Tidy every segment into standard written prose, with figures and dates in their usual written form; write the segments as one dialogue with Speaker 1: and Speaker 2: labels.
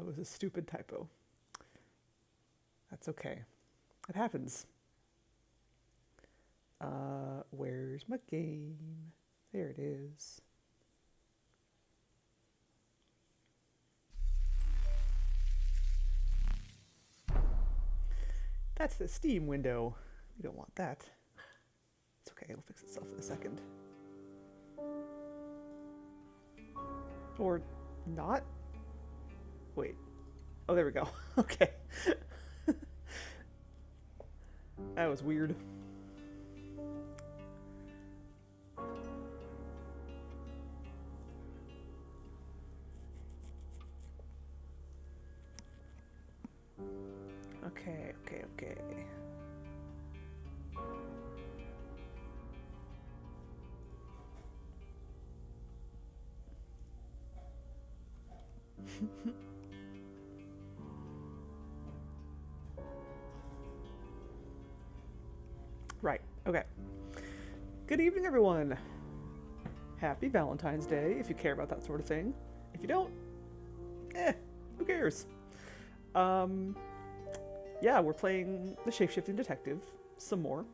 Speaker 1: That was a stupid typo. That's okay. It happens. Where's my game? There it is. That's the Steam window. You don't want that. It's okay, it'll fix itself in a second. Or not? Wait. Oh, there we go. Okay. That was weird. Okay. Right, okay. Good evening, everyone. Happy Valentine's Day, if you care about that sort of thing. If you don't, who cares? Yeah, we're playing the Shapeshifting Detective some more.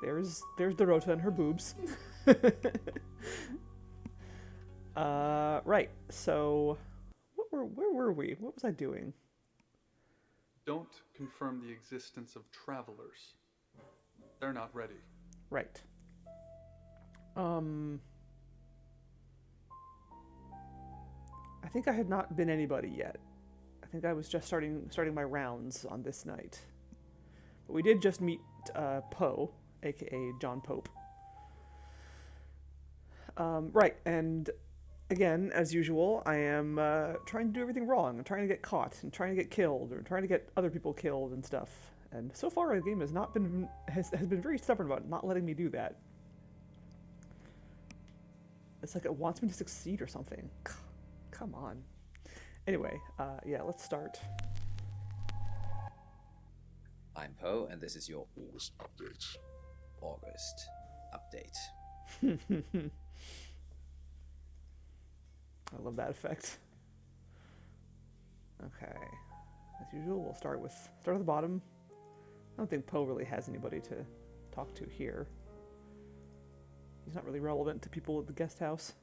Speaker 1: There's Dorota and her boobs. Right, so where were we? What was I doing?
Speaker 2: Don't confirm the existence of travelers. They're not ready.
Speaker 1: Right. I think I had not been anybody yet. I think I was just starting my rounds on this night. But we did just meet Poe, aka John Pope. Right, and again, as usual, I am trying to do everything wrong. I'm trying to get caught and trying to get killed or trying to get other people killed and stuff. And so far, the game has not been has been very stubborn about not letting me do that. It's like it wants me to succeed or something. Come on. Anyway, yeah, let's start.
Speaker 3: I'm Poe, and this is your
Speaker 4: August update.
Speaker 3: August update.
Speaker 1: I love that effect. Okay, as usual, we'll start at the bottom. I don't think Poe really has anybody to talk to here. He's not really relevant to people at the guest house.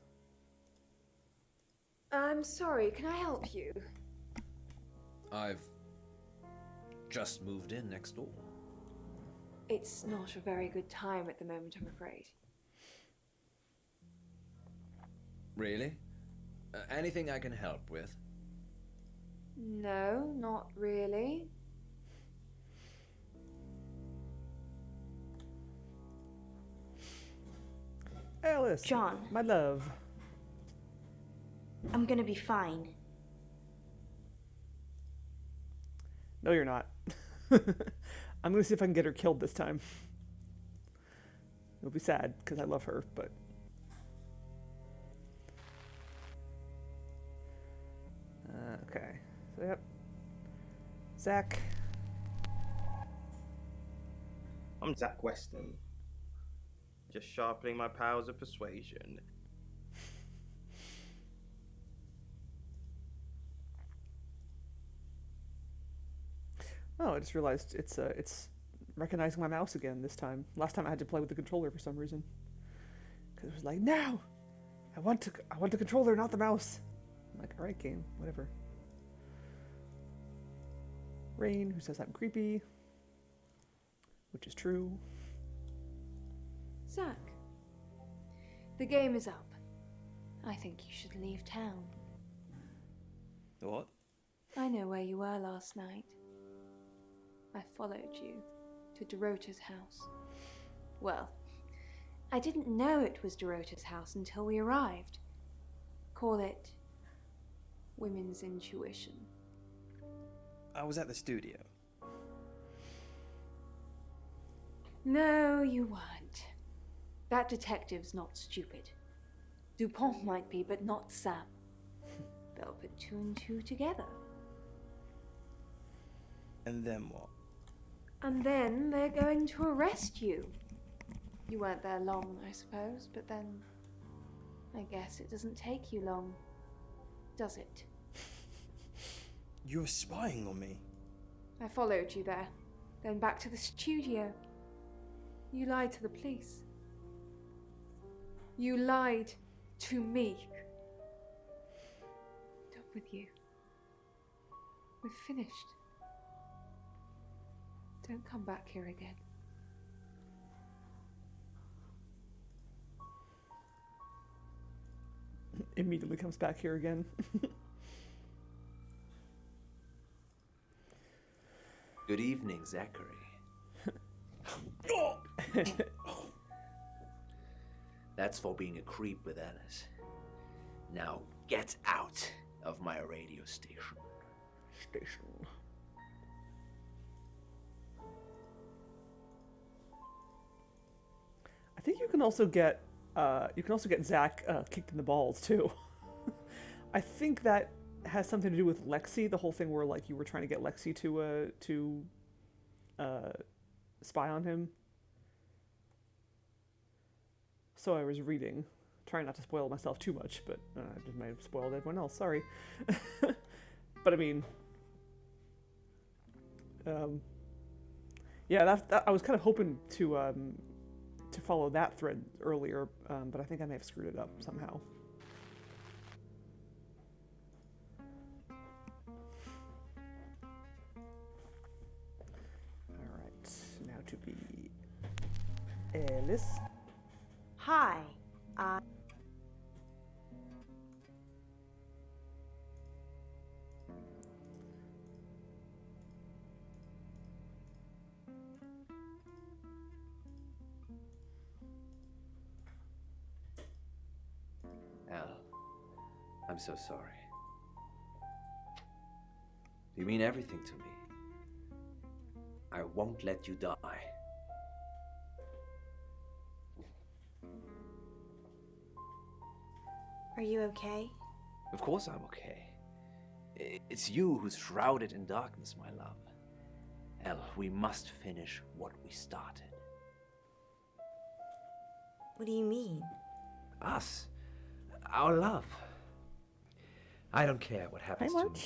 Speaker 5: I'm sorry, can I help you?
Speaker 3: I've just moved in next door.
Speaker 5: It's not a very good time at the moment, I'm afraid.
Speaker 3: Really? Anything I can help with?
Speaker 5: No, not really.
Speaker 1: Alice!
Speaker 6: John.
Speaker 1: My love.
Speaker 6: I'm gonna be fine.
Speaker 1: No, you're not. I'm gonna see if I can get her killed this time. It'll be sad, because I love her, but... okay. So, yep. Zach.
Speaker 7: I'm Zach Weston. Just sharpening my powers of persuasion.
Speaker 1: Oh, I just realized it's recognizing my mouse again this time. Last time I had to play with the controller for some reason. Because it was like, no! I want the controller, not the mouse. I'm like, alright game, whatever. Rain, who says I'm creepy. Which is true.
Speaker 5: Zach, the game is up. I think you should leave town.
Speaker 3: What?
Speaker 5: I know where you were last night. I followed you to Dorota's house. Well, I didn't know it was Dorota's house until we arrived. Call it women's intuition.
Speaker 3: I was at the studio.
Speaker 5: No, you weren't. That detective's not stupid. Dupont might be, but not Sam. They'll put two and two together.
Speaker 3: And then what?
Speaker 5: And then they're going to arrest you. You weren't there long, I suppose, but then I guess it doesn't take you long, does it?
Speaker 7: You were spying on me.
Speaker 5: I followed you there, then back to the studio. You lied to the police. You lied to me. Done with you. We're finished. Don't come back here again.
Speaker 1: Immediately comes back here again.
Speaker 4: Good evening, Zachary. That's for being a creep with Alice. Now get out of my radio station.
Speaker 1: I think you can also get Zach kicked in the balls too. I think that has something to do with Lexi, the whole thing where like you were trying to get Lexi to spy on him. So I was reading, trying not to spoil myself too much, but I just might have spoiled everyone else. Sorry. But I mean, yeah, that I was kind of hoping to follow that thread earlier, but I think I may have screwed it up somehow. All right, now to be Alice.
Speaker 6: Hi.
Speaker 4: Al, I'm so sorry. You mean everything to me. I won't let you die.
Speaker 6: Are you okay?
Speaker 4: Of course I'm okay. It's you who's shrouded in darkness, my love. El, we must finish what we started.
Speaker 6: What do you mean?
Speaker 4: Us. Our love. I don't care what happens to me.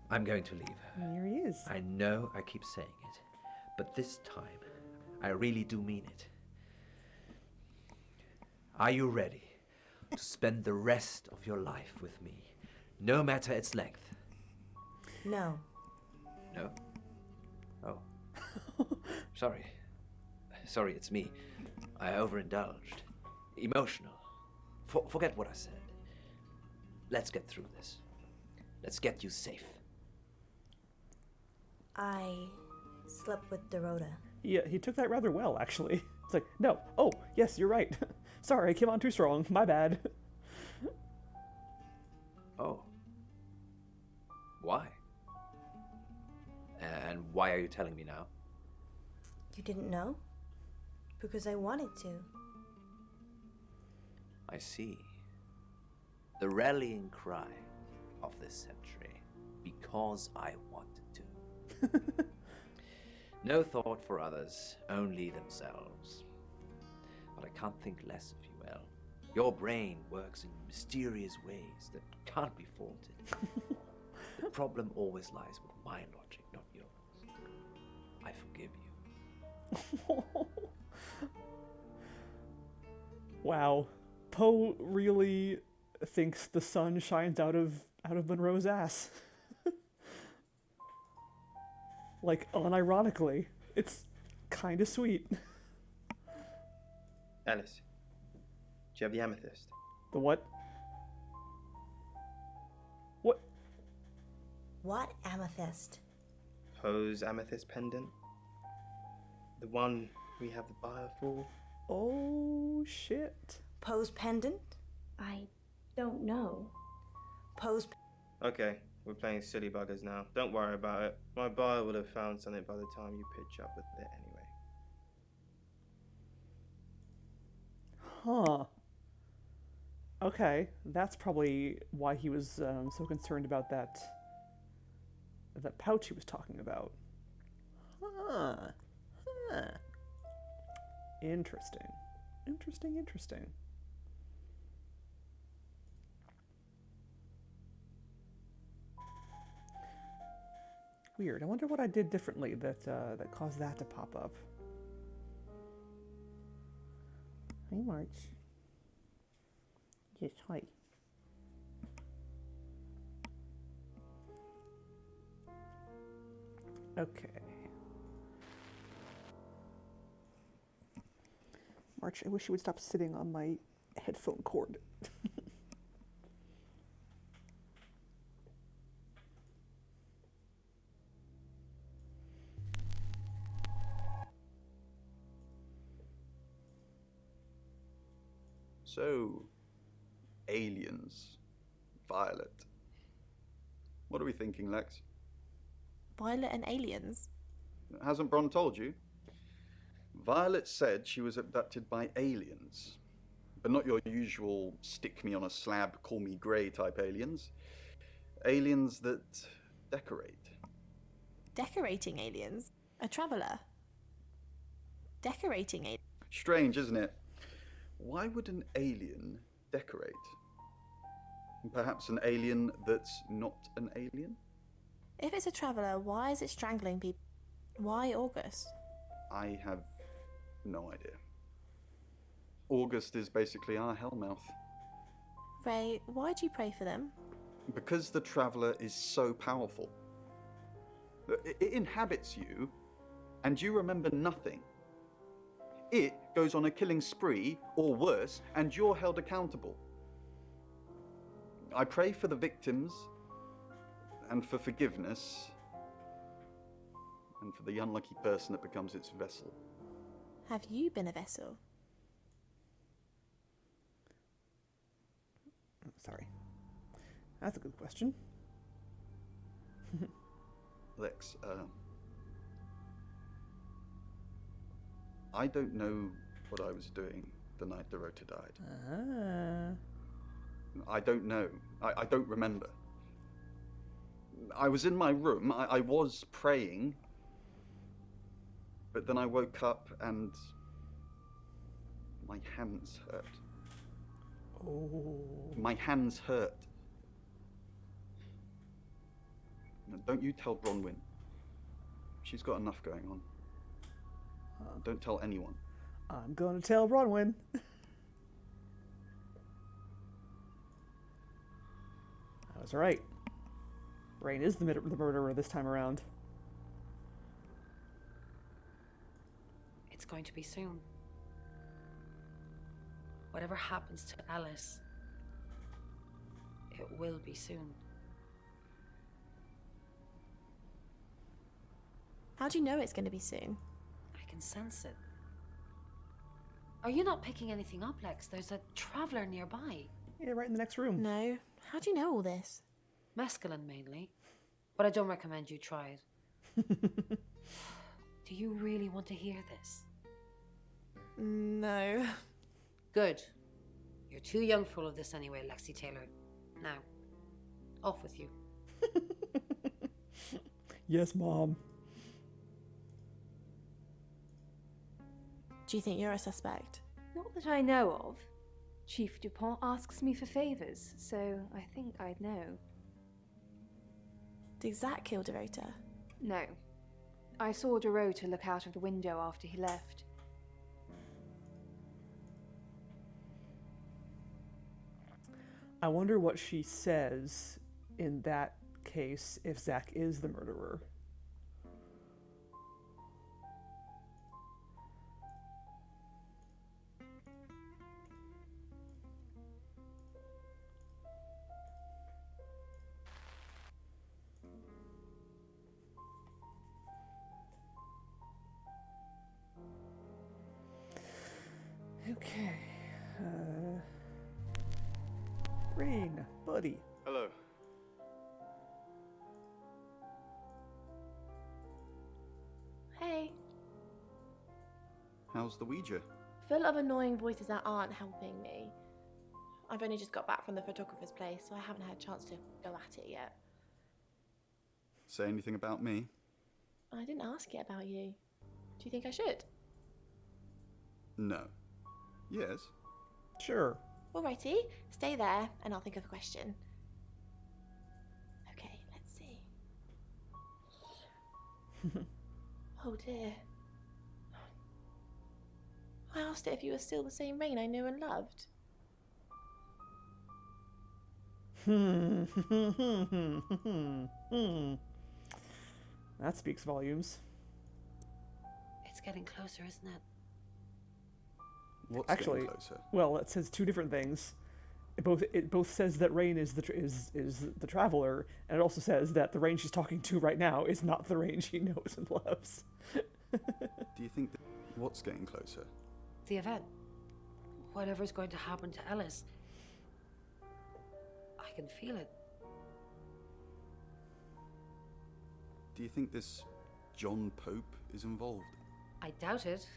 Speaker 4: I'm going to leave.
Speaker 1: Here he is.
Speaker 4: I know I keep saying it, but this time, I really do mean it. Are you ready to spend the rest of your life with me, no matter its length?
Speaker 6: No.
Speaker 4: No? Oh. Sorry. Sorry, it's me. I overindulged. Emotional. Forget what I said. Let's get through this. Let's get you safe.
Speaker 6: I slept with Dorota.
Speaker 1: Yeah, he took that rather well, actually. It's like, no. Oh, yes, you're right. Sorry, I came on too strong. My bad.
Speaker 4: Oh. Why? And why are you telling me now?
Speaker 6: You didn't know? Because I wanted to.
Speaker 4: I see. The rallying cry of this century. Because I wanted to. No thought for others, only themselves. But I can't think less of you, El. Your brain works in mysterious ways that can't be faulted. The problem always lies with my logic, not yours. I forgive you.
Speaker 1: Wow. Poe really thinks the sun shines out of Monroe's ass. Like, unironically. It's kind of sweet.
Speaker 7: Alice, do you have the amethyst?
Speaker 1: The what? What?
Speaker 6: What amethyst?
Speaker 7: Poe's amethyst pendant? The one we have the buyer for?
Speaker 1: Oh, shit.
Speaker 6: Poe's pendant?
Speaker 5: I don't know.
Speaker 6: Poe's.
Speaker 7: Okay, we're playing silly buggers now. Don't worry about it. My buyer would have found something by the time you pitch up with it anyway.
Speaker 1: Huh. Okay, that's probably why he was so concerned about that pouch he was talking about. Huh. Huh. Interesting. Interesting. Weird. I wonder what I did differently that caused that to pop up. Hey, March. Yes, hi. Okay. March, I wish you would stop sitting on my headphone cord.
Speaker 2: So, aliens. Violet. What are we thinking, Lex?
Speaker 6: Violet and aliens.
Speaker 2: Hasn't Bron told you? Violet said she was abducted by aliens. But not your usual stick me on a slab, call me grey type aliens. Aliens that decorate.
Speaker 6: Decorating aliens. A traveller. Decorating aliens.
Speaker 2: Strange, isn't it? Why would an alien decorate? Perhaps an alien that's not an alien?
Speaker 6: If it's a traveller, why is it strangling people? Why August?
Speaker 2: I have no idea. August is basically our hellmouth.
Speaker 6: Ray, why do you pray for them?
Speaker 2: Because the Traveller is so powerful. It inhabits you, and you remember nothing. It goes on a killing spree, or worse, and you're held accountable. I pray for the victims, and for forgiveness, and for the unlucky person that becomes its vessel.
Speaker 6: Have you been a vessel?
Speaker 1: Sorry. That's a good question.
Speaker 2: Lex, I don't know what I was doing the night Dorota died. I don't know. I don't remember. I was in my room. I was praying. But then I woke up and my hands hurt.
Speaker 1: Oh.
Speaker 2: My hands hurt. Now, don't you tell Bronwyn. She's got enough going on. Don't tell anyone.
Speaker 1: I'm gonna tell Bronwyn. I was right. Rain is the murderer this time around.
Speaker 8: It's going to be soon. Whatever happens to Alice, it will be soon.
Speaker 6: How do you know it's going to be soon?
Speaker 8: I can sense it. Are you not picking anything up, Lex? There's a traveller nearby.
Speaker 1: Yeah, right in the next room.
Speaker 6: No. How do you know all this?
Speaker 8: Mescaline mainly. But I don't recommend you try it. Do you really want to hear this?
Speaker 6: No.
Speaker 8: Good. You're too young for all of this anyway, Lexi Taylor. Now, off with you.
Speaker 1: Yes, Mom.
Speaker 6: Do you think you're a suspect?
Speaker 5: Not that I know of. Chief Dupont asks me for favors, so I think I'd know.
Speaker 6: Did Zach kill Dorota?
Speaker 5: No. I saw Dorota look out of the window after he left.
Speaker 1: I wonder what she says in that case if Zach is the murderer. Okay. Rain, buddy.
Speaker 2: Hello.
Speaker 9: Hey.
Speaker 2: How's the Ouija?
Speaker 9: Full of annoying voices that aren't helping me. I've only just got back from the photographer's place, so I haven't had a chance to go at it yet.
Speaker 2: Say anything about me?
Speaker 9: I didn't ask yet about you. Do you think I should?
Speaker 2: No. Yes.
Speaker 1: Sure.
Speaker 9: Alrighty, stay there and I'll think of a question. Okay, let's see. Oh dear. I asked it if you were still the same Rain I knew and loved.
Speaker 1: That speaks volumes.
Speaker 8: It's getting closer, isn't it?
Speaker 2: What's
Speaker 1: Actually,
Speaker 2: getting closer?
Speaker 1: well, it says two different things. It both says that Rain is the traveler, and it also says that the Rain she's talking to right now is not the Rain she knows and loves.
Speaker 2: Do you think what's getting closer?
Speaker 8: The event. Whatever's going to happen to Ellis. I can feel it.
Speaker 2: Do you think this John Pope is involved?
Speaker 8: I doubt it.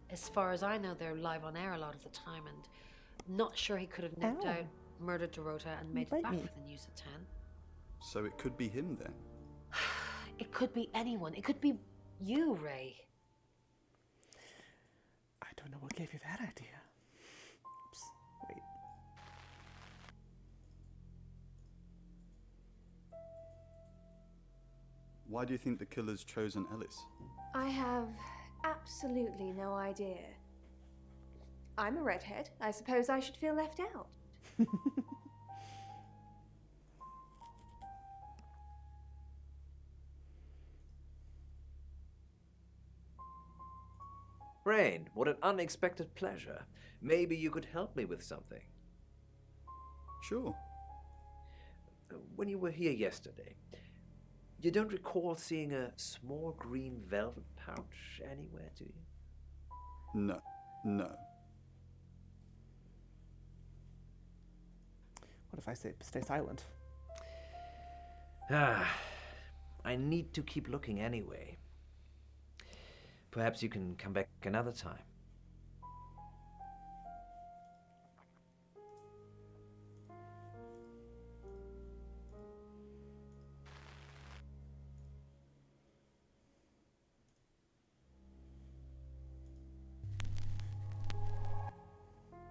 Speaker 8: As far as I know, they're live on air a lot of the time, and not sure he could have nipped
Speaker 6: Ow.
Speaker 8: out, murdered Dorota, and made
Speaker 6: Bite
Speaker 8: it back
Speaker 6: me.
Speaker 8: for the news at 10.
Speaker 2: So it could be him then.
Speaker 8: It could be anyone. It could be you, Ray.
Speaker 1: I don't know what gave you that idea. Oops. Wait.
Speaker 2: Why do you think the killer's chosen Ellis?
Speaker 5: I have absolutely no idea. I'm a redhead. I suppose I should feel left out.
Speaker 4: Rain, what an unexpected pleasure. Maybe you could help me with something.
Speaker 2: Sure.
Speaker 4: When you were here yesterday, you don't recall seeing a small green velvet pouch anywhere, do you?
Speaker 2: No. No.
Speaker 1: What if I stay silent?
Speaker 4: I need to keep looking anyway. Perhaps you can come back another time.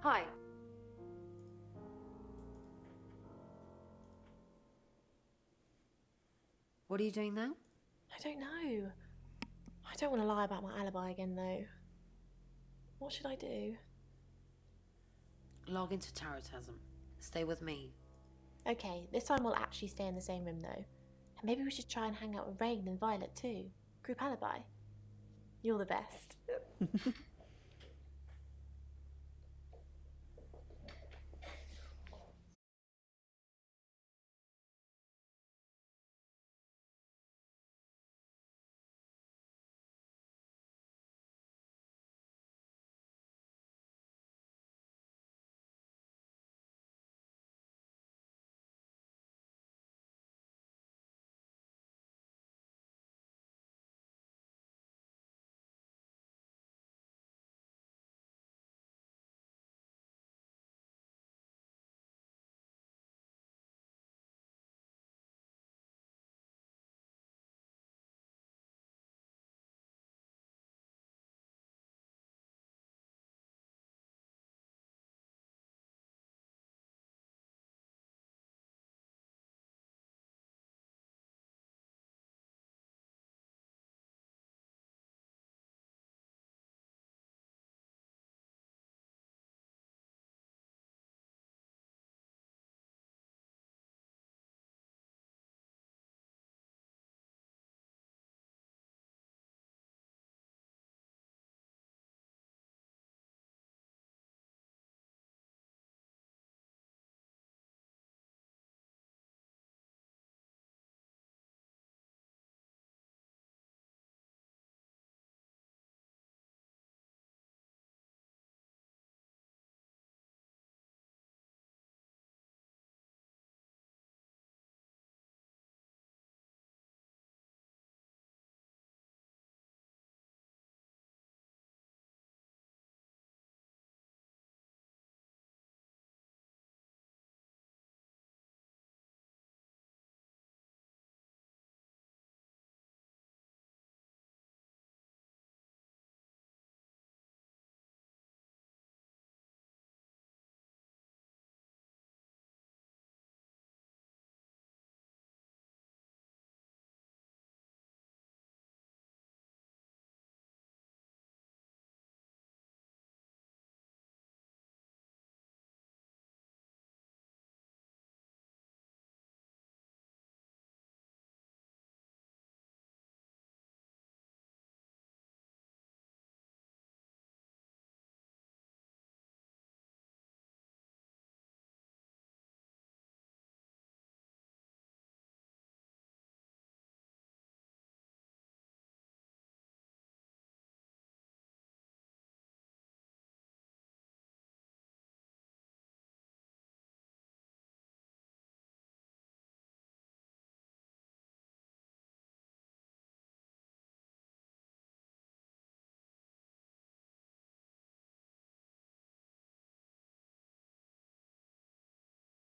Speaker 5: Hi.
Speaker 8: What are you doing now?
Speaker 9: I don't know. I don't want to lie about my alibi again, though. What should I do?
Speaker 8: Log into Tarotism. Stay with me.
Speaker 9: Okay, this time we'll actually stay in the same room, though. And maybe we should try and hang out with Rain and Violet, too. Group alibi. You're the best.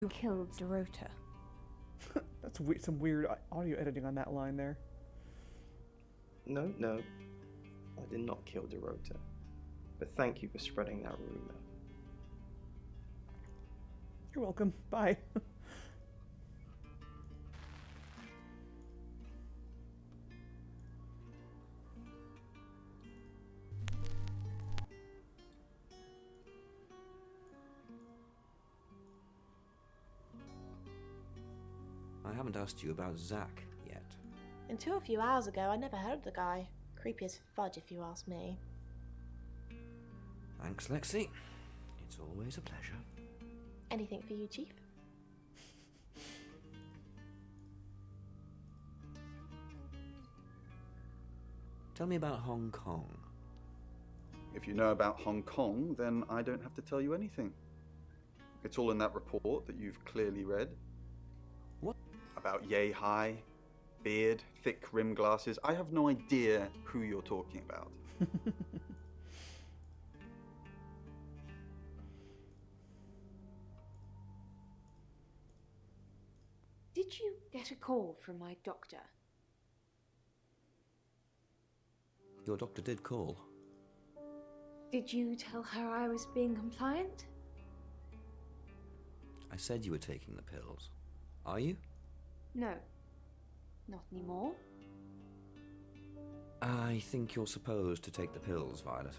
Speaker 5: killed Dorota.
Speaker 1: That's some weird audio editing on that line there.
Speaker 7: No, I did not kill Dorota. But thank you for spreading that rumor.
Speaker 1: You're welcome. Bye.
Speaker 10: I haven't asked you about Zach yet.
Speaker 9: Until a few hours ago, I never heard of the guy. Creepy as fudge, if you ask me.
Speaker 10: Thanks, Lexi. It's always a pleasure.
Speaker 9: Anything for you, Chief?
Speaker 10: Tell me about Hong Kong.
Speaker 2: If you know about Hong Kong, then I don't have to tell you anything. It's all in that report that you've clearly read.
Speaker 10: What?
Speaker 2: About yay high, beard, thick rim glasses. I have no idea who you're talking about.
Speaker 5: Did you get a call from my doctor?
Speaker 10: Your doctor did call.
Speaker 5: Did you tell her I was being compliant?
Speaker 10: I said you were taking the pills. Are you?
Speaker 5: No. Not anymore.
Speaker 10: I think you're supposed to take the pills, Violet.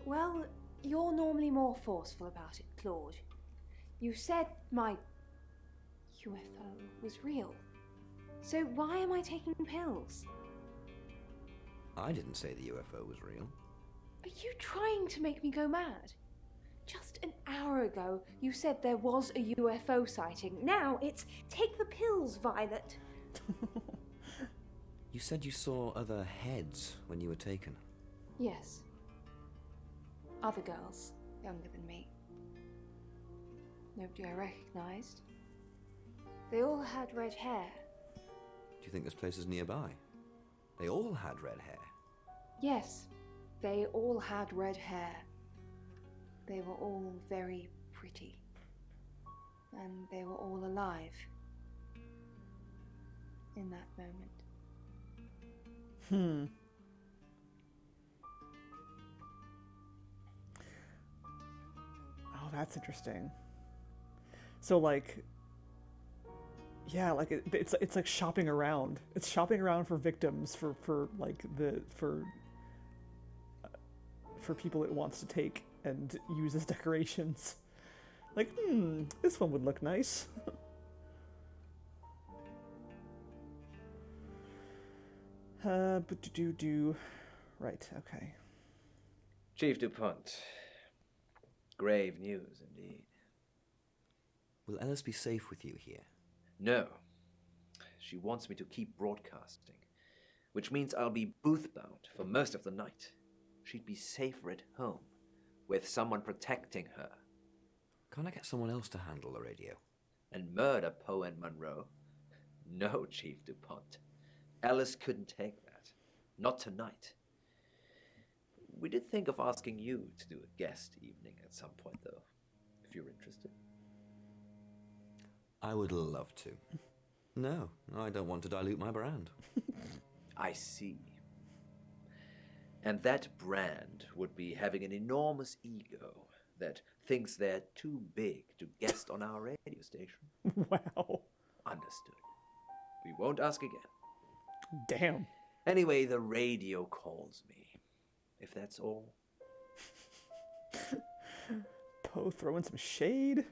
Speaker 5: Well, you're normally more forceful about it, Claude. You said my UFO was real. So why am I taking pills?
Speaker 10: I didn't say the UFO was real.
Speaker 5: Are you trying to make me go mad? Just an hour ago, you said there was a UFO sighting. Now it's take the pills, Violet.
Speaker 10: You said you saw other heads when you were taken.
Speaker 5: Yes. Other girls, younger than me. Nobody I recognized. They all had red hair.
Speaker 10: Do you think this place is nearby? They all had red hair.
Speaker 5: Yes, they all had red hair. They were all very pretty. And they were all alive. In that moment.
Speaker 1: Oh, that's interesting. So, like, yeah, like it's like shopping around. It's shopping around for victims for people it wants to take and use as decorations. Like, this one would look nice. Right, okay.
Speaker 4: Chief DuPont. Grave news indeed.
Speaker 10: Will Ellis be safe with you here?
Speaker 4: No. She wants me to keep broadcasting, which means I'll be booth-bound for most of the night. She'd be safer at home, with someone protecting her.
Speaker 10: Can't I get someone else to handle the radio?
Speaker 4: And murder Poe and Monroe? No, Chief DuPont. Ellis couldn't take that. Not tonight. We did think of asking you to do a guest evening at some point, though, if you're interested.
Speaker 10: I would love to. No, I don't want to dilute my brand.
Speaker 4: I see. And that brand would be having an enormous ego that thinks they're too big to guest on our radio station.
Speaker 1: Wow.
Speaker 4: Understood. We won't ask again.
Speaker 1: Damn.
Speaker 4: Anyway, the radio calls me. If that's all.
Speaker 1: Poe throwing some shade.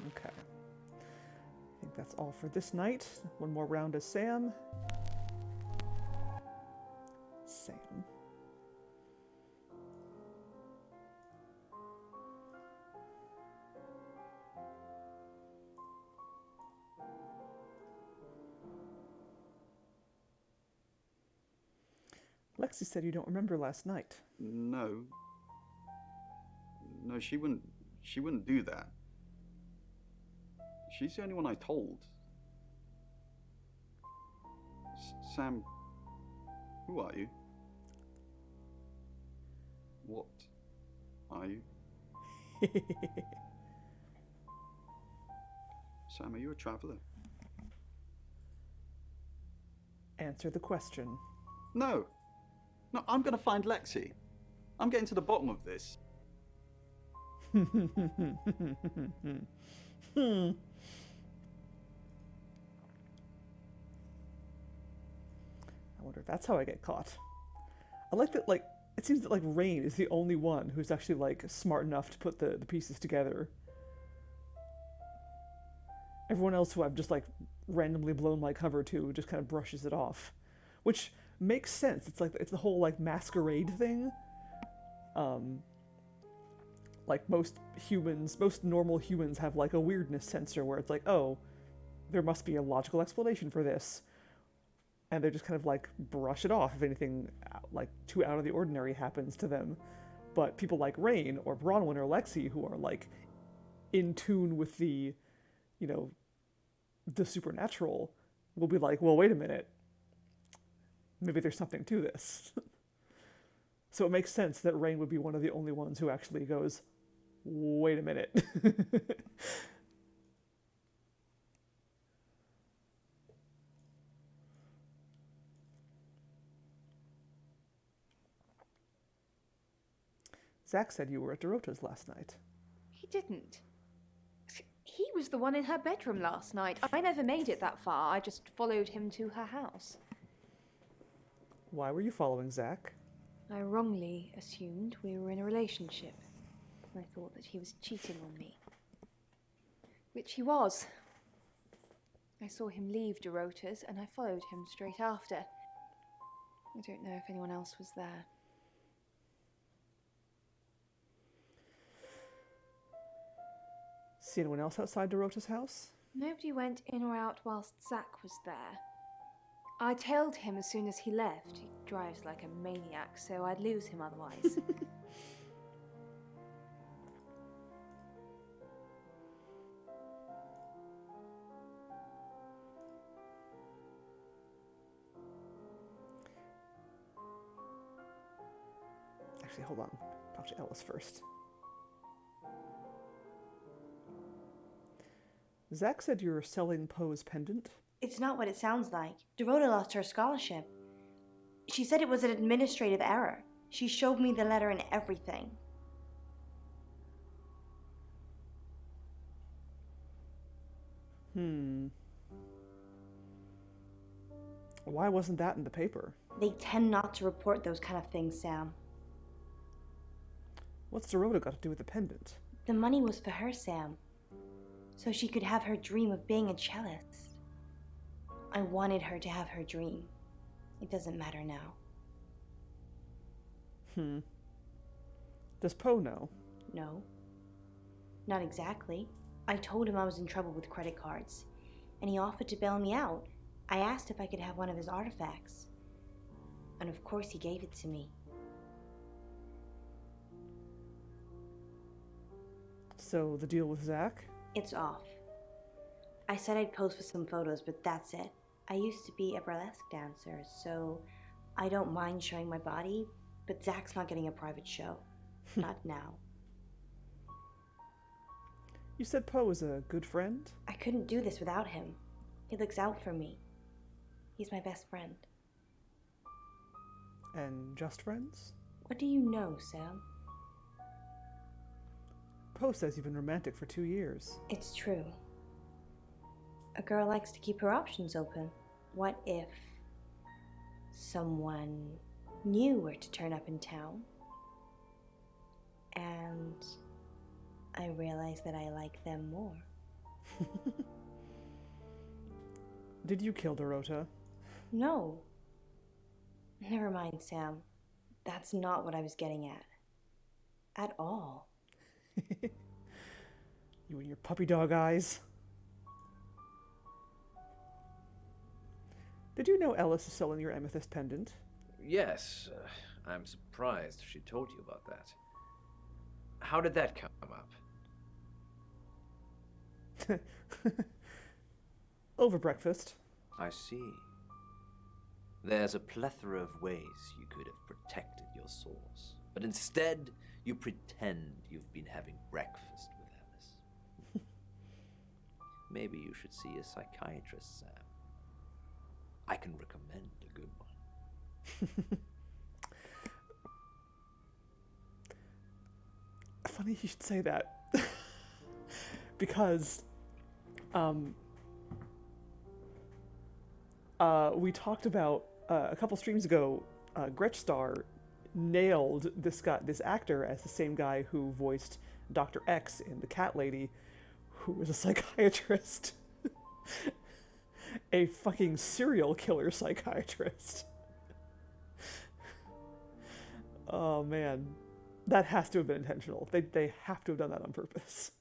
Speaker 1: Okay. I think that's all for this night. One more round as Sam. Sam. Lexi said you don't remember last night.
Speaker 2: No. No, she wouldn't do that. She's the only one I told. Sam Who are you? What are you? Sam, are you a traveller?
Speaker 1: Answer the question.
Speaker 2: No. No, I'm going to find Lexi. I'm getting to the bottom of this.
Speaker 1: I wonder if that's how I get caught. I like that, like, it seems that, like, Rain is the only one who's actually, like, smart enough to put the pieces together. Everyone else who I've just, like, randomly blown my cover to just kind of brushes it off. Which makes sense. It's like, it's the whole, like, masquerade thing. Like, most normal humans have, like, a weirdness sensor where it's like, oh, there must be a logical explanation for this. And they just kind of, like, brush it off if anything, like, too out of the ordinary happens to them. But people like Rain or Bronwyn or Lexi, who are, like, in tune with the, you know, the supernatural, will be like, well, wait a minute. Maybe there's something to this. So it makes sense that Rain would be one of the only ones who actually goes, wait a minute. Zach said you were at Dorota's last night.
Speaker 5: He didn't. He was the one in her bedroom last night. I never made it that far. I just followed him to her house.
Speaker 1: Why were you following Zach?
Speaker 5: I wrongly assumed we were in a relationship. I thought that he was cheating on me. Which he was. I saw him leave Dorota's and I followed him straight after. I don't know if anyone else was there.
Speaker 1: See anyone else outside Dorota's house?
Speaker 5: Nobody went in or out whilst Zach was there. I tailed him as soon as he left. He drives like a maniac, so I'd lose him otherwise.
Speaker 1: Actually, hold on. Talk to Ellis first. Zach said you were selling Poe's pendant.
Speaker 11: It's not what it sounds like. Dorota lost her scholarship. She said it was an administrative error. She showed me the letter and everything.
Speaker 1: Why wasn't that in the paper?
Speaker 11: They tend not to report those kind of things, Sam.
Speaker 1: What's Dorota got to do with the pendant?
Speaker 11: The money was for her, Sam. So she could have her dream of being a cellist. I wanted her to have her dream. It doesn't matter now.
Speaker 1: Does Poe know?
Speaker 11: No. Not exactly. I told him I was in trouble with credit cards, and he offered to bail me out. I asked if I could have one of his artifacts. And of course he gave it to me.
Speaker 1: So, the deal with Zach?
Speaker 11: It's off. I said I'd pose for some photos, but that's it. I used to be a burlesque dancer, so I don't mind showing my body, but Zach's not getting a private show. Not now.
Speaker 1: You said Poe was a good friend?
Speaker 11: I couldn't do this without him. He looks out for me. He's my best friend.
Speaker 1: And just friends?
Speaker 11: What do you know, Sam?
Speaker 1: Poe says you've been romantic for 2 years.
Speaker 11: It's true. A girl likes to keep her options open. What if someone new were to turn up in town and I realize that I like them more?
Speaker 1: Did you kill Dorota?
Speaker 11: No. Never mind, Sam. That's not what I was getting at. At all.
Speaker 1: You and your puppy dog eyes. Did you know Ellis is selling your amethyst pendant?
Speaker 4: Yes, I'm surprised she told you about that. How did that come up?
Speaker 1: Over breakfast.
Speaker 4: I see. There's a plethora of ways you could have protected your source, but instead you pretend you've been having breakfast with Alice. Maybe you should see a psychiatrist, Sam. I can recommend a good one.
Speaker 1: Funny you should say that. Because we talked about a couple streams ago, Gretchstar nailed this actor as the same guy who voiced Dr. X in The Cat Lady, who was a psychiatrist. A fucking serial killer psychiatrist. Oh man. That has to have been intentional. They have to have done that on purpose.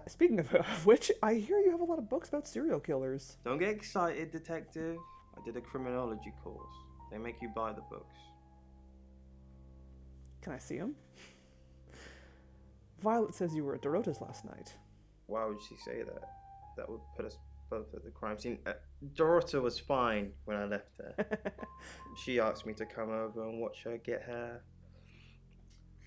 Speaker 1: Speaking of which, I hear you have a lot of books about serial killers.
Speaker 7: Don't get excited, detective. I did a criminology course. They make you buy the books.
Speaker 1: Can I see them? Violet says you were at Dorota's last night.
Speaker 7: Why would she say that? That would put us both at the crime scene. Dorota was fine when I left her. She asked me to come over and watch her get her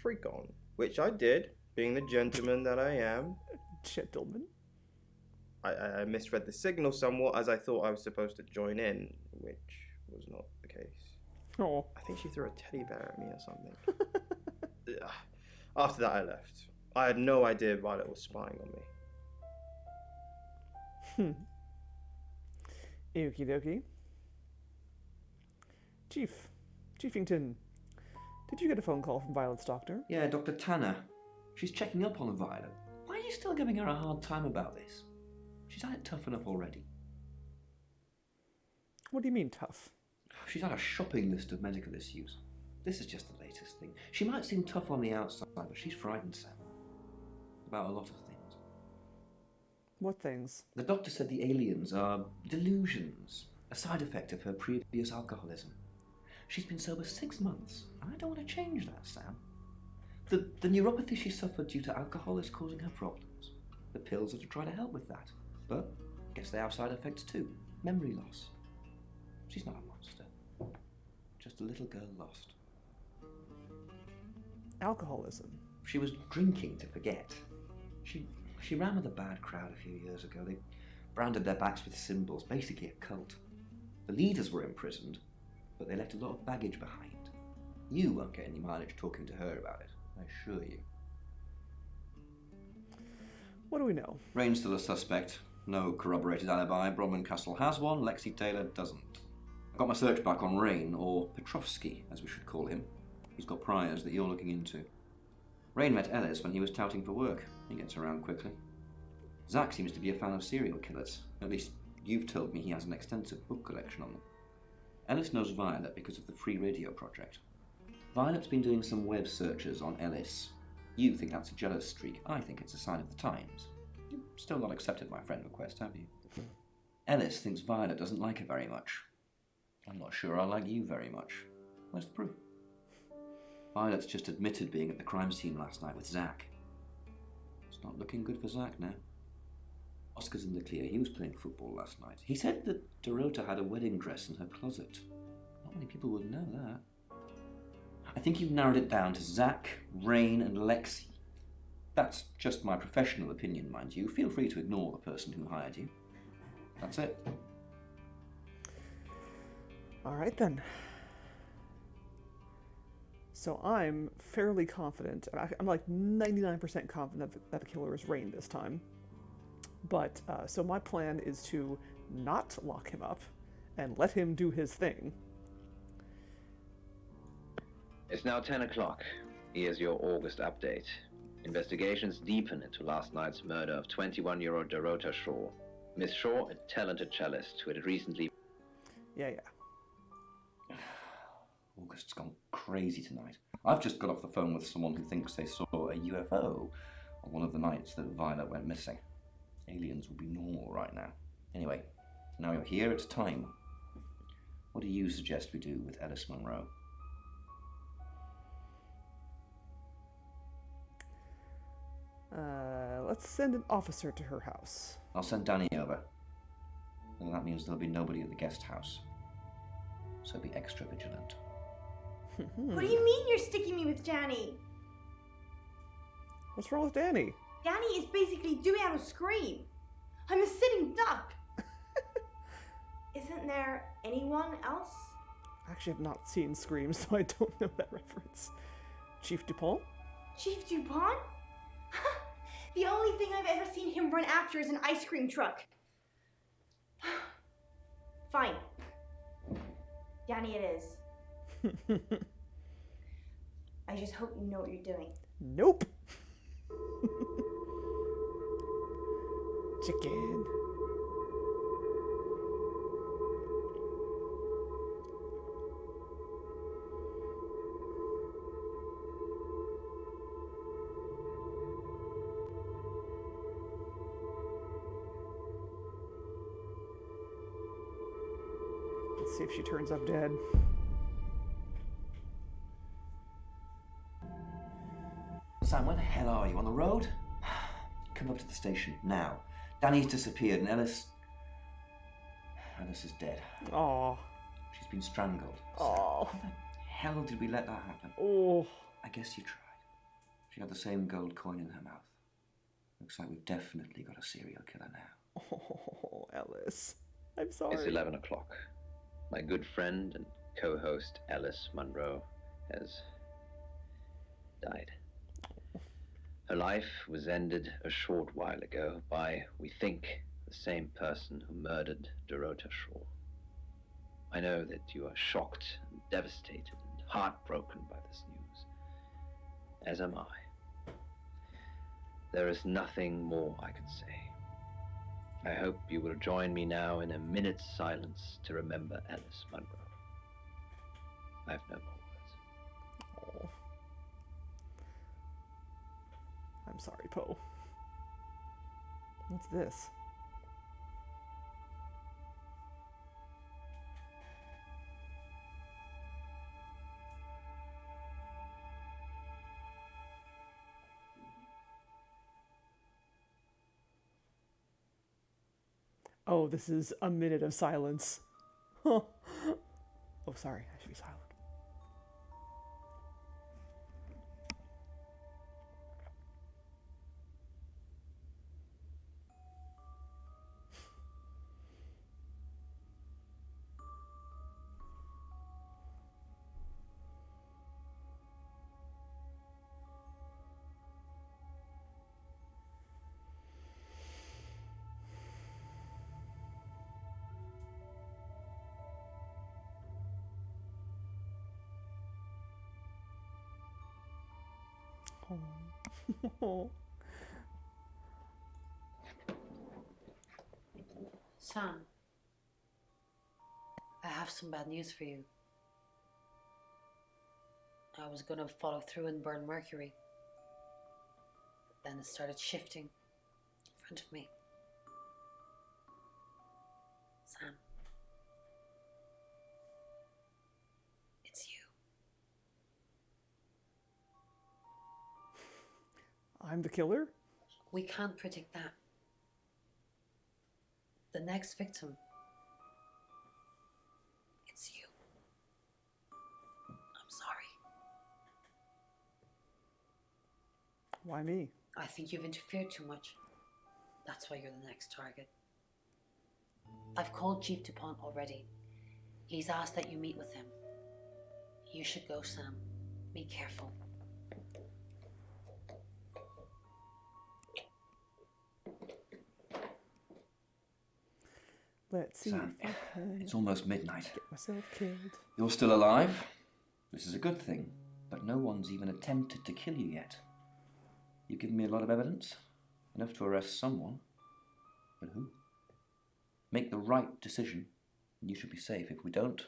Speaker 7: freak on, which I did, being the gentleman that I am.
Speaker 1: Gentleman?
Speaker 7: I misread the signal somewhat, as I thought I was supposed to join in, which was not the case.
Speaker 1: Oh.
Speaker 7: I think she threw a teddy bear at me or something. After that, I left. I had no idea Violet was spying on me.
Speaker 1: Okie dokie. Chiefington, did you get a phone call from Violet's doctor?
Speaker 10: Yeah, Dr. Tanner. She's checking up on Violet. Why are you still giving her a hard time about this? She's had it tough enough already.
Speaker 1: What do you mean tough?
Speaker 10: She's had a shopping list of medical issues. This is just the latest thing. She might seem tough on the outside, but she's frightened, Sam. About a lot of things.
Speaker 1: What things?
Speaker 10: The doctor said the aliens are delusions, a side effect of her previous alcoholism. She's been sober 6 months, and I don't want to change that, Sam. The neuropathy she suffered due to alcohol is causing her problems. The pills are to try to help with that, but I guess they have side effects too. Memory loss. She's not a monster. Just a little girl lost.
Speaker 1: Alcoholism.
Speaker 10: She was drinking to forget. She ran with a bad crowd a few years ago. They branded their backs with symbols, basically a cult. The leaders were imprisoned, but they left a lot of baggage behind. You won't get any mileage talking to her about it, I assure you.
Speaker 1: What do we know?
Speaker 10: Rain's still a suspect. No corroborated alibi. Bromman Castle has one, Lexi Taylor doesn't. I got my search back on Rain, or Petrovsky, as we should call him. He's got priors that you're looking into. Rain met Ellis when he was touting for work. He gets around quickly. Zach seems to be a fan of serial killers. At least, you've told me he has an extensive book collection on them. Ellis knows Violet because of the free radio project. Violet's been doing some web searches on Ellis. You think that's a jealous streak. I think it's a sign of the times. You've still not accepted my friend request, have you? Ellis thinks Violet doesn't like her very much. I'm not sure I like you very much. Where's the proof? Violet's just admitted being at the crime scene last night with Zach. It's not looking good for Zach now. Oscar's in the clear. He was playing football last night. He said that Dorota had a wedding dress in her closet. Not many people would know that. I think you've narrowed it down to Zach, Rain, and Lexi. That's just my professional opinion, mind you. Feel free to ignore the person who hired you. That's it.
Speaker 1: All right then. So I'm fairly confident. I'm like 99% confident that the killer is Rain this time. But so my plan is to not lock him up and let him do his thing.
Speaker 12: It's now 10 o'clock. Here's your August update. Investigations deepen into last night's murder of 21-year-old Dorota Shaw. Miss Shaw, a talented cellist who had recently...
Speaker 1: Yeah.
Speaker 10: August's gone crazy tonight. I've just got off the phone with someone who thinks they saw a UFO on one of the nights that Violet went missing. Aliens would be normal right now. Anyway, now you're here, it's time. What do you suggest we do with Ellis Monroe?
Speaker 1: let's send an officer to her house.
Speaker 10: I'll send Danny over. And that means there'll be nobody at the guest house. So be extra vigilant.
Speaker 11: What do you mean you're sticking me with Danny?
Speaker 1: What's wrong with Danny?
Speaker 11: Danny is basically doing out a scream. I'm a sitting duck. Isn't there anyone else?
Speaker 1: I actually have not seen Scream, so I don't know that reference. Chief Dupont?
Speaker 11: Chief Dupont? The only thing I've ever seen him run after is an ice cream truck. Fine. Danny it is. I just hope you know what you're doing.
Speaker 1: Nope. Chicken. Let's see if she turns up dead.
Speaker 10: Sam, where the hell are you? On the road? Come up to the station, now. Danny's disappeared and Ellis is dead.
Speaker 1: Aww.
Speaker 10: She's been strangled.
Speaker 1: Aww.
Speaker 10: How the hell did we let that happen?
Speaker 1: Oh.
Speaker 10: I guess you tried. She had the same gold coin in her mouth. Looks like we've definitely got a serial killer now.
Speaker 1: Oh, Ellis. I'm sorry.
Speaker 12: It's 11 o'clock. My good friend and co-host Alice Munro has died. Her life was ended a short while ago by, we think, the same person who murdered Dorota Shaw. I know that you are shocked and devastated and heartbroken by this news, as am I. There is nothing more I can say. I hope you will join me now in a minute's silence to remember Alice Munro. I have no more words.
Speaker 1: Oh. I'm sorry, Poe. What's this? Oh, this is a minute of silence. Oh, sorry. I should be silent. Oh.
Speaker 8: Sam, I have some bad news for you. I was gonna follow through and burn Mercury. Then it started shifting in front of me. Sam, it's you.
Speaker 1: I'm the killer?
Speaker 8: We can't predict that. The next victim, it's you. I'm sorry.
Speaker 1: Why me?
Speaker 8: I think you've interfered too much. That's why you're the next target. I've called Chief Dupont already. He's asked that you meet with him. You should go, Sam. Be careful.
Speaker 1: Let's see.
Speaker 10: Sam, it's almost midnight.
Speaker 1: Get myself killed.
Speaker 10: You're still alive. This is a good thing, but no one's even attempted to kill you yet. You've given me a lot of evidence, enough to arrest someone. But who? Make the right decision, and you should be safe. If we don't,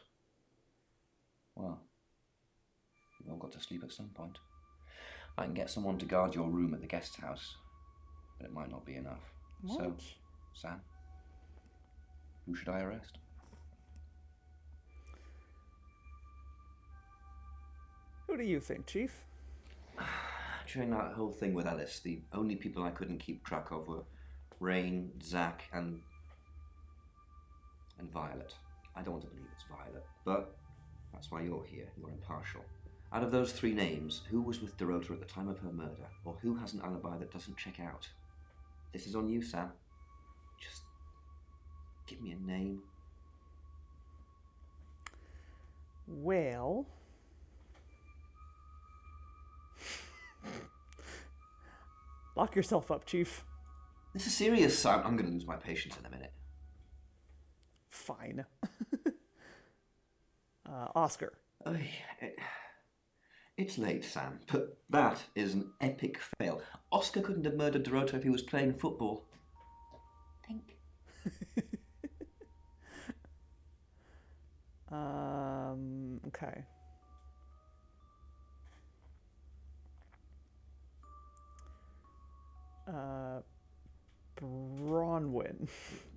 Speaker 10: well, we've all got to sleep at some point. I can get someone to guard your room at the guest house, but it might not be enough.
Speaker 1: What?
Speaker 10: So, Sam, who should I arrest?
Speaker 1: Who do you think, Chief?
Speaker 10: during that whole thing with Ellis, the only people I couldn't keep track of were Rain, Zach, and Violet. I don't want to believe it's Violet, but that's why you're here. You're impartial. Out of those 3 names, who was with Dorota at the time of her murder, or who has an alibi that doesn't check out? This is on you, Sam. Just give me a name.
Speaker 1: Well... Lock yourself up, Chief.
Speaker 10: This is serious, Sam. I'm going to lose my patience in a minute.
Speaker 1: Fine. Oscar.
Speaker 10: It's late, Sam, but that is an epic fail. Oscar couldn't have murdered Dorota if he was playing football. Think.
Speaker 1: Okay. Bronwyn.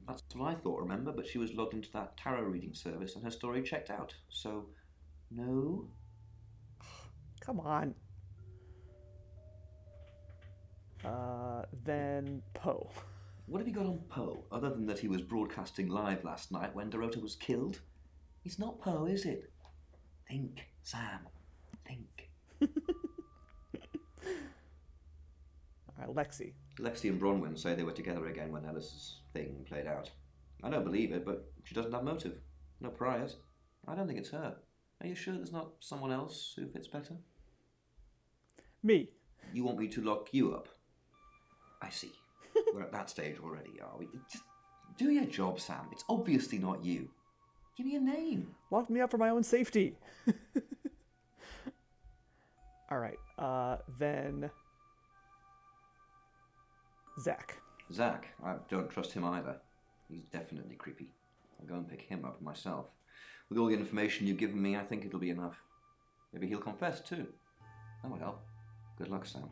Speaker 10: That's what I thought, remember? But she was logged into that tarot reading service and her story checked out. So, no?
Speaker 1: Come on. Then Poe.
Speaker 10: What have you got on Poe, other than that he was broadcasting live last night when Dorota was killed? He's not Poe, is it? Think, Sam. Think.
Speaker 1: All right, Lexi.
Speaker 10: Lexi and Bronwyn say they were together again when Ellis's thing played out. I don't believe it, but she doesn't have motive. No priors. I don't think it's her. Are you sure there's not someone else who fits better?
Speaker 1: Me.
Speaker 10: You want me to lock you up? I see. We're at that stage already, are we? Just do your job, Sam. It's obviously not you. Give me a name.
Speaker 1: Lock me up for my own safety. All right. Then Zach.
Speaker 10: Zach. I don't trust him either. He's definitely creepy. I'll go and pick him up myself. With all the information you've given me, I think it'll be enough. Maybe he'll confess too. That would help. Good luck, Sam.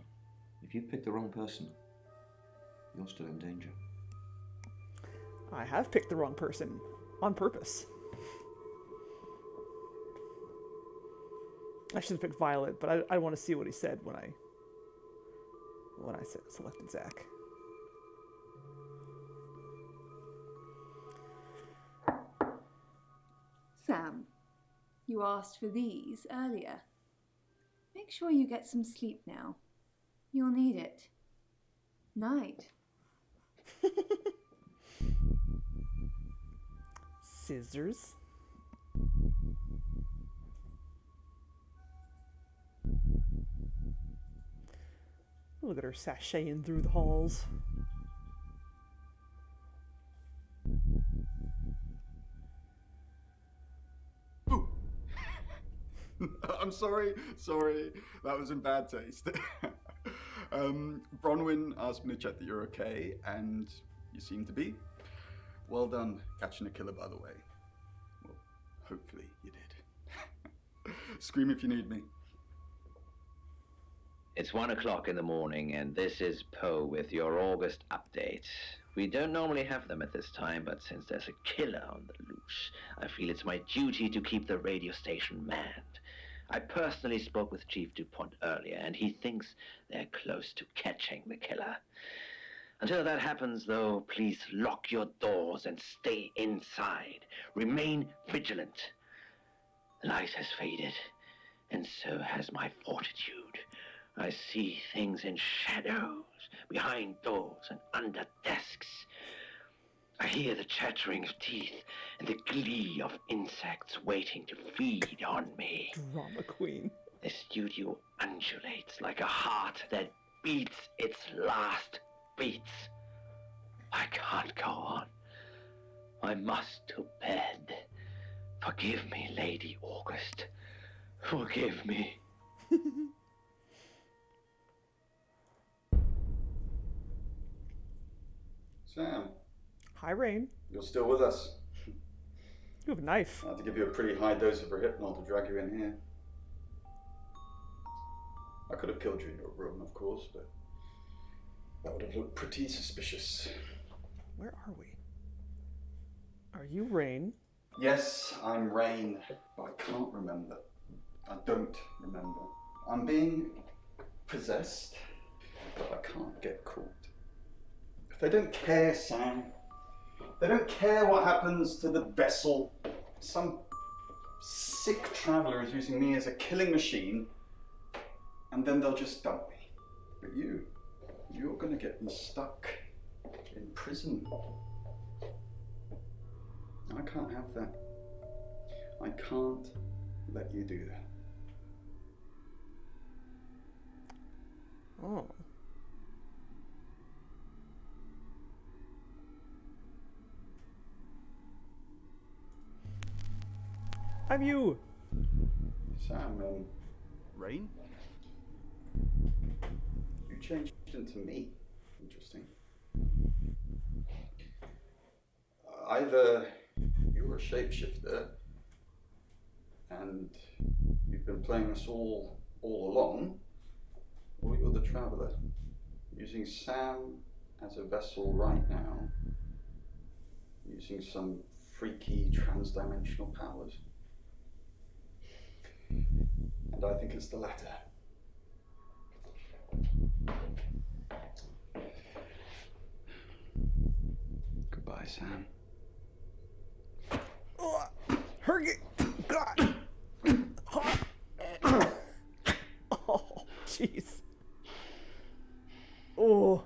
Speaker 10: If you've picked the wrong person, you're still in danger.
Speaker 1: I have picked the wrong person. On purpose. I should have picked Violet, but I want to see what he said when I selected Zach.
Speaker 5: Sam, you asked for these earlier. Make sure you get some sleep now. You'll need it. Night.
Speaker 1: Scissors. Look at her sashaying through the halls.
Speaker 2: I'm sorry, that was in bad taste. Bronwyn asked me to check that you're okay, and you seem to be. Well done catching a killer, by the way. Well, hopefully you did. Scream if you need me.
Speaker 12: It's 1 o'clock in the morning, and this is Poe with your August update. We don't normally have them at this time, but since there's a killer on the loose, I feel it's my duty to keep the radio station manned. I personally spoke with Chief DuPont earlier, and he thinks they're close to catching the killer. Until that happens, though, please lock your doors and stay inside. Remain vigilant. The light has faded, and so has my fortitude. I see things in shadows, behind doors and under desks. I hear the chattering of teeth and the glee of insects waiting to feed on me.
Speaker 1: Drama queen.
Speaker 12: The studio undulates like a heart that beats its last beats. I can't go on. I must to bed. Forgive me, Lady August. Forgive me.
Speaker 2: Sam.
Speaker 1: Hi, Rain.
Speaker 2: You're still with us.
Speaker 1: You have a knife.
Speaker 2: I had to give you a pretty high dose of Rohypnol to drag you in here. I could have killed you in your room, of course, but that would have looked pretty suspicious.
Speaker 1: Where are we? Are you Rain?
Speaker 2: Yes, I'm Rain, but I can't remember. I don't remember. I'm being possessed, but I can't get caught. They don't care, Sam. They don't care what happens to the vessel. Some sick traveller is using me as a killing machine, and then they'll just dump me. But you're gonna get me stuck in prison. I can't have that. I can't let you do that.
Speaker 1: Oh. I'm you.
Speaker 2: Sam, Rain? You changed into me. Interesting. Either you're a shapeshifter and you've been playing us all along, or you're the traveller, using Sam as a vessel right now, using some freaky trans-dimensional powers. And I think it's the latter. Goodbye, Sam.
Speaker 1: Oh, Hergy! God! Oh, jeez. Oh.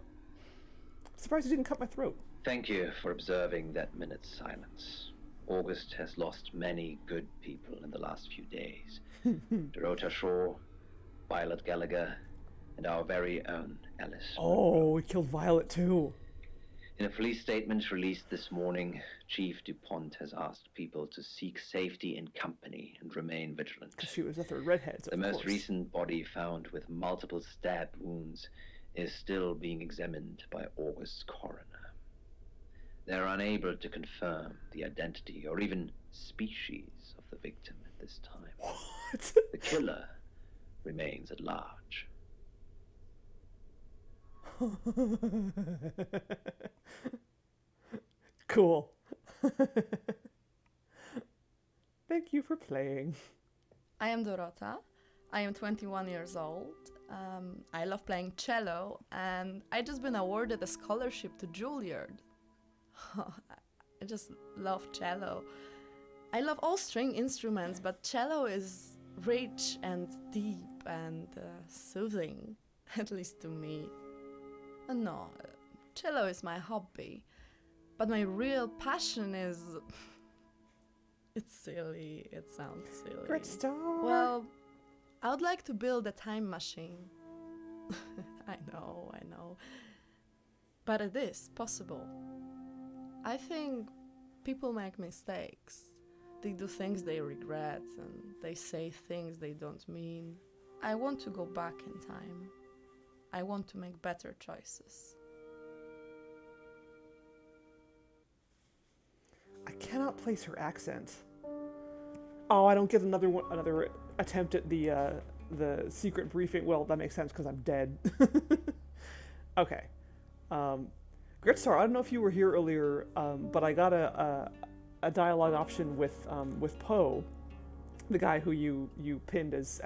Speaker 1: Surprised you didn't cut my throat.
Speaker 12: Thank you for observing that minute's silence. August has lost many good people in the last few days. Dorota Shaw, Violet Gallagher, and our very own Alice.
Speaker 1: Oh, we killed Violet too.
Speaker 12: In a police statement released this morning, Chief DuPont has asked people to seek safety in company and remain vigilant.
Speaker 1: She was the third redhead,
Speaker 12: The most recent body found with multiple stab wounds is still being examined by August's coroner. They're unable to confirm the identity or even species of the victim at this time.
Speaker 1: What?
Speaker 12: The killer remains at large.
Speaker 1: Cool. Thank you for playing.
Speaker 13: I am Dorota. I am 21 years old. I love playing cello, and I just been awarded a scholarship to Juilliard. I just love cello. I love all string instruments, but cello is rich and deep and soothing, at least to me. No, cello is my hobby, but my real passion is... It's silly, it sounds silly.
Speaker 1: Great star.
Speaker 13: Well, I would like to build a time machine. I know. But it is possible. I think people make mistakes. They do things they regret and they say things they don't mean. I want to go back in time. I want to make better choices.
Speaker 1: I cannot place her accent. Oh, I don't get another attempt at the secret briefing. Well, that makes sense because I'm dead. Okay. Gritstar, I don't know if you were here earlier, but I got a dialogue option with Poe, the guy who you pinned as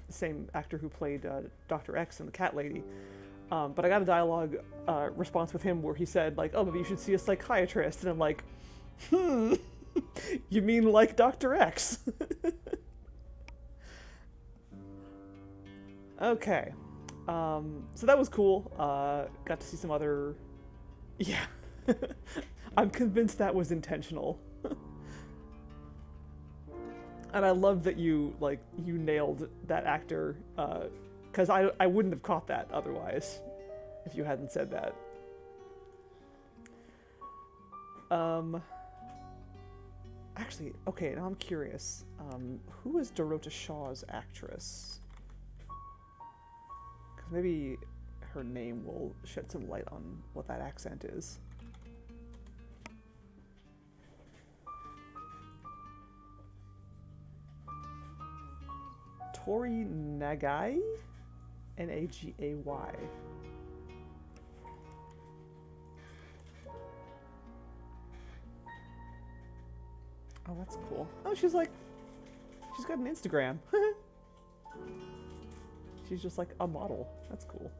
Speaker 1: the same actor who played Dr. X and the Cat Lady. But I got a dialogue response with him where he said, like, oh, maybe you should see a psychiatrist. And I'm like, you mean like Dr. X? Okay. So that was cool. Got to see some other... Yeah. I'm convinced that was intentional. And I love that you nailed that actor, because I wouldn't have caught that otherwise if you hadn't said that. Actually, okay, now I'm curious. Who is Dorota Shaw's actress? Because maybe her name will shed some light on what that accent is. Tori Nagai? N-A-G-A-Y. Oh, that's cool. Oh, she's got an Instagram. She's just like a model. That's cool.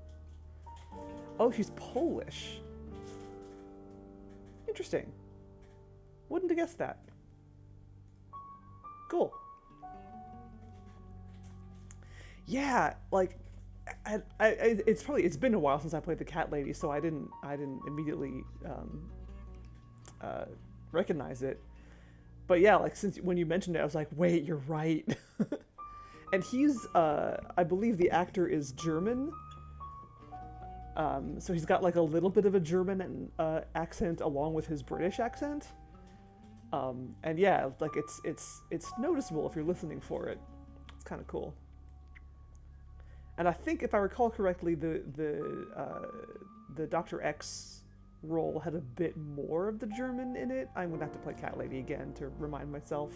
Speaker 1: Oh, she's Polish. Interesting. Wouldn't have guessed that. Cool. Yeah, like, it's been a while since I played the cat lady, so I didn't immediately recognize it. But yeah, like when you mentioned it, I was like, wait, you're right. And he's, I believe the actor is German. So he's got like a little bit of a German accent along with his British accent. And yeah, like it's noticeable if you're listening for it. It's kind of cool. And I think if I recall correctly, the Dr. X role had a bit more of the German in it. I'm gonna have to play Cat Lady again to remind myself.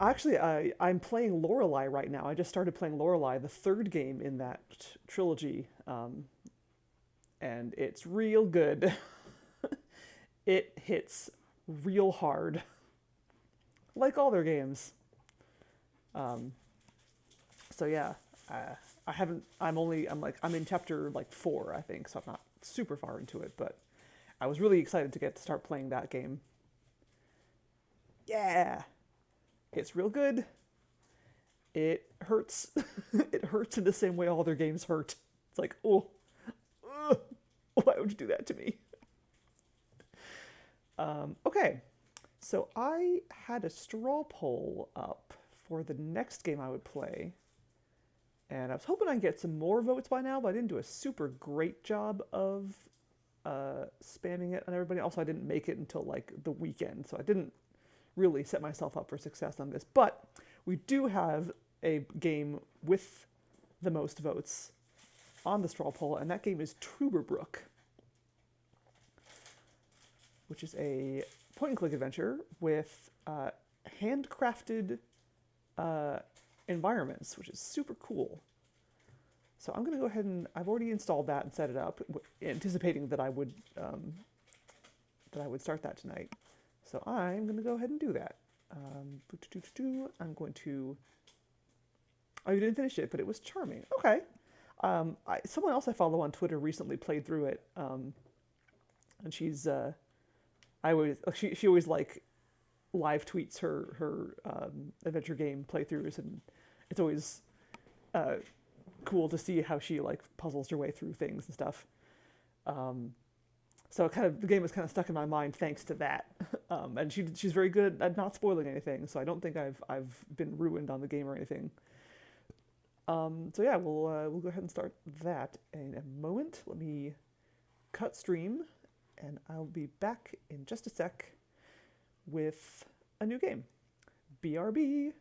Speaker 1: Actually, I'm playing Lorelei right now. I just started playing Lorelei, the third game in that trilogy, and it's real good. It hits real hard, like all their games. So yeah, I'm in chapter like 4, I think, so I'm not super far into it, but I was really excited to get to start playing that game. Yeah! It's real good. It hurts. It hurts in the same way all their games hurt. It's like, oh, why would you do that to me? Okay, so I had a straw poll up for the next game I would play, and I was hoping I'd get some more votes by now, but I didn't do a super great job of spamming it on everybody. Also, I didn't make it until like the weekend, so I didn't really set myself up for success on this. But we do have a game with the most votes on the straw poll, and that game is Truberbrook, which is a point-and-click adventure with handcrafted environments, which is super cool. So I'm going to go ahead and I've already installed that and set it up, anticipating that I would start that tonight. So I'm going to go ahead and do that. I'm going to... Oh, you didn't finish it, but it was charming. Okay. Someone else I follow on Twitter recently played through it, and she's... she always like live tweets her adventure game playthroughs, and it's always cool to see how she like puzzles her way through things and stuff. So the game is kind of stuck in my mind thanks to that. And she's very good at not spoiling anything, so I don't think I've been ruined on the game or anything. So yeah, we'll go ahead and start that in a moment. Let me cut stream, and I'll be back in just a sec with a new game. BRB.